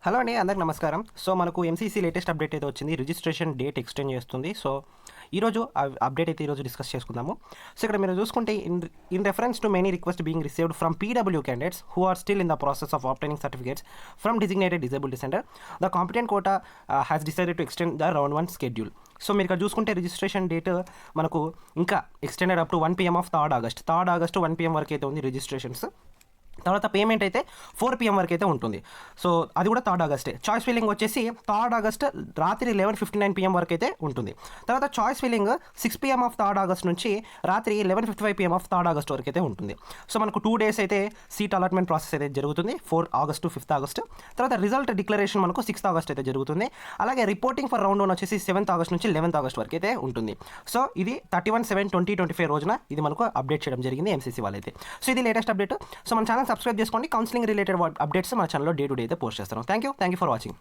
Hello అండి, అందరికి నమస్కారం. సో మనకు ఎంసీసీ లేటెస్ట్ అప్డేట్ అయితే వచ్చింది. రిజిస్ట్రేషన్ డేట్ ఎక్స్టెండ్ చేస్తుంది. సో ఈరోజు అప్డేట్ అయితే ఈరోజు డిస్కస్ చేసుకుందాము. సో ఇక్కడ మీరు చూసుకుంటే in reference to many request being received from PW candidates who are still in the process of obtaining certificates from designated disability centre, the competent quota has decided to extend the round 1 schedule. So మీరు ఇక్కడ చూసుకుంటే registration date మనకు ఇంకా extended up to 1 PM of 3rd August 1 PM వరకు అయితే ఉంది registrations. తర్వాత payment అయితే 4 PM వరకు అయితే ఉంటుంది. సో అది కూడా 3rd ఆగస్టే. చాయిస్ ఫిల్లింగ్ వచ్చేసి 3rd ఆగస్ట్ రాత్రి 11:59 PM వరకు అయితే ఉంటుంది. తర్వాత choice filling 6 PM of 3rd August నుంచి రాత్రి 11:55 PM ఆఫ్ 3rd ఆగస్ట్ వరకు అయితే ఉంటుంది. సో మనకు 2 days అయితే సీట్ అలాట్మెంట్ ప్రాసెస్ అయితే జరుగుతుంది, 4 ఆగస్టు 5th ఆగస్ట్. తర్వాత రిజల్ట్ డిక్లరేషన్ మనకు 6th ఆగస్ట్ అయితే జరుగుతుంది. అలాగే రిపోర్టింగ్ ఫర్ రౌండ్ 1 వచ్చేసి 7th ఆగస్ట్ నుంచి 11th ఆగస్ట్ వరకు అయితే ఉంటుంది. సో ఇది 31/7/2025 రోజున ఇది మనకు అప్డేట్ చేయడం జరిగింది ఎంసీసీ వాళ్ళైతే. సో ఇది లేటెస్ట్ అప్డేట్. సో మన ఛానల్ సబ్స్క్రైబ్ చేసుకోండి. కౌన్సిలింగ్ రిలేటెడ్ అప్డేట్స్ మన ఛానల్లో డే టు డే అయితే పోస్ట్ చేస్తాను. Thank you for watching.